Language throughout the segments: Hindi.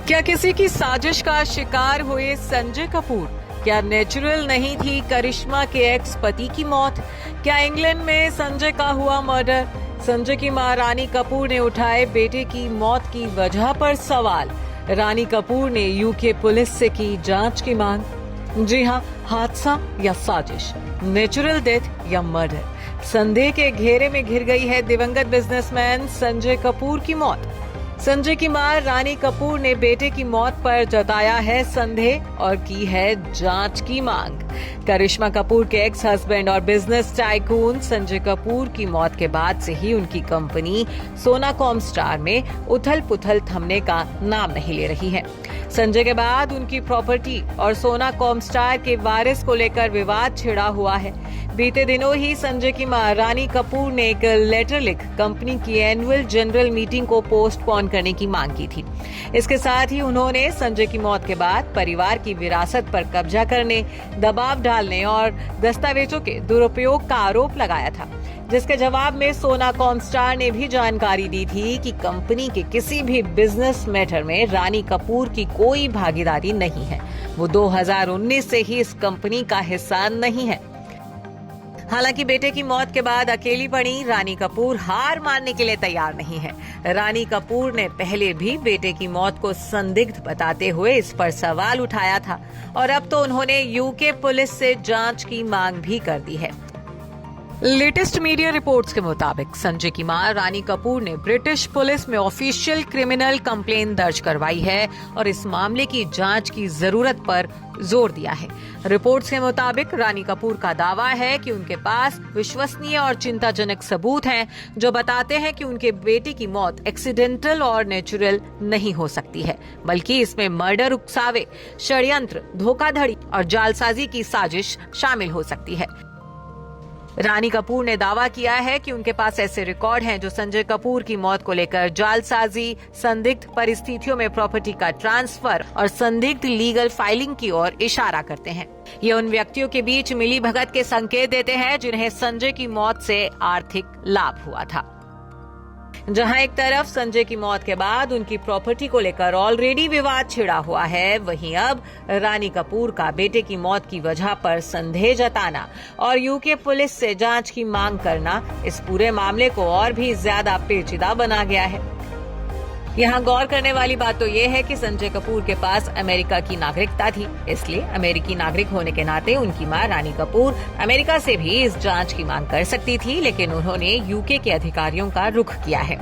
क्या किसी की साजिश का शिकार हुए संजय कपूर? क्या नेचुरल नहीं थी करिश्मा के एक्स पति की मौत? क्या इंग्लैंड में संजय का हुआ मर्डर? संजय की मां रानी कपूर ने उठाए बेटे की मौत की वजह पर सवाल। रानी कपूर ने यूके पुलिस से की जांच की मांग। जी हां, हादसा या साजिश, नेचुरल डेथ या मर्डर? संदेह के घेरे में घिर गई है दिवंगत बिजनेसमैन संजय कपूर की मौत। संजय की मां रानी कपूर ने बेटे की मौत पर जताया है संदेह और की है जांच की मांग। करिश्मा कपूर के एक्स हस्बैंड और बिजनेस टाइकून संजय कपूर की मौत के बाद से ही उनकी कंपनी सोनाकॉम स्टार में उथल पुथल थमने का नाम नहीं ले रही है। संजय के बाद उनकी प्रॉपर्टी और सोनाकॉम स्टार के वारिस को लेकर विवाद छिड़ा हुआ है। बीते दिनों ही संजय की मां रानी कपूर ने एक लेटर लिख कंपनी की एनुअल जनरल मीटिंग को पोस्टपोन करने की मांग की थी। इसके साथ ही उन्होंने संजय की मौत के बाद परिवार की विरासत पर कब्जा करने, दबाव डालने और दस्तावेजों के दुरुपयोग का आरोप लगाया था, जिसके जवाब में सोनाकॉम स्टार ने भी जानकारी दी थी कि कंपनी के किसी भी बिजनेस मैटर में रानी कपूर की कोई भागीदारी नहीं है। वो 2019 से ही इस कंपनी का हिस्सा नहीं है। हालांकि बेटे की मौत के बाद अकेली पड़ी रानी कपूर हार मानने के लिए तैयार नहीं है। रानी कपूर ने पहले भी बेटे की मौत को संदिग्ध बताते हुए इस पर सवाल उठाया था और अब तो उन्होंने यूके पुलिस से जांच की मांग भी कर दी है। लेटेस्ट मीडिया रिपोर्ट्स के मुताबिक संजय की मां रानी कपूर ने ब्रिटिश पुलिस में ऑफिशियल क्रिमिनल कंप्लेंट दर्ज करवाई है और इस मामले की जांच की जरूरत पर जोर दिया है। रिपोर्ट्स के मुताबिक रानी कपूर का दावा है कि उनके पास विश्वसनीय और चिंताजनक सबूत हैं जो बताते हैं कि उनके बेटे की मौत एक्सीडेंटल और नेचुरल नहीं हो सकती है, बल्कि इसमें मर्डर, उकसावे, षड्यंत्र, धोखाधड़ी और जालसाजी की साजिश शामिल हो सकती है। रानी कपूर ने दावा किया है कि उनके पास ऐसे रिकॉर्ड हैं जो संजय कपूर की मौत को लेकर जालसाजी, संदिग्ध परिस्थितियों में प्रॉपर्टी का ट्रांसफर और संदिग्ध लीगल फाइलिंग की ओर इशारा करते हैं। ये उन व्यक्तियों के बीच मिली भगत के संकेत देते हैं जिन्हें संजय की मौत से आर्थिक लाभ हुआ था। जहां एक तरफ संजय की मौत के बाद उनकी प्रॉपर्टी को लेकर ऑलरेडी विवाद छिड़ा हुआ है, वहीं अब रानी कपूर का बेटे की मौत की वजह पर संदेह जताना और यूके पुलिस से जांच की मांग करना इस पूरे मामले को और भी ज्यादा पेचीदा बना गया है। यहाँ गौर करने वाली बात तो ये है कि संजय कपूर के पास अमेरिका की नागरिकता थी, इसलिए अमेरिकी नागरिक होने के नाते उनकी मां रानी कपूर अमेरिका से भी इस जांच की मांग कर सकती थी, लेकिन उन्होंने यूके के अधिकारियों का रुख किया है।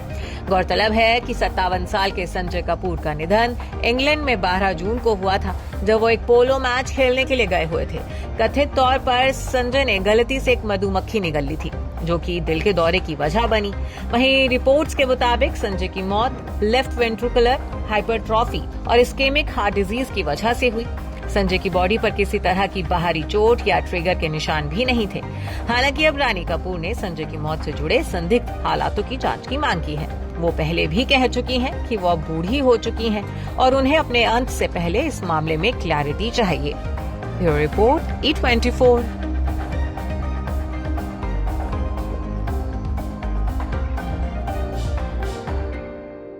गौरतलब है कि 57 साल के संजय कपूर का निधन इंग्लैंड में 12 जून को हुआ था, जब वो एक पोलो मैच खेलने के लिए गए हुए थे। कथित तौर पर संजय ने गलती से एक मधुमक्खी निगल ली थी, जो कि दिल के दौरे की वजह बनी। वहीं रिपोर्ट्स के मुताबिक संजय की मौत लेफ्ट वेंट्रिकुलर हाइपरट्रॉफी और इस्केमिक हार्ट डिजीज की वजह से हुई। संजय की बॉडी पर किसी तरह की बाहरी चोट या ट्रिगर के निशान भी नहीं थे। हालांकि अब रानी कपूर ने संजय की मौत से जुड़े संदिग्ध हालातों की जांच की मांग की है। वो पहले भी कह चुकी हैं कि वो अब बूढ़ी हो चुकी हैं और उन्हें अपने अंत से पहले इस मामले में क्लैरिटी चाहिए। Bureau report E24।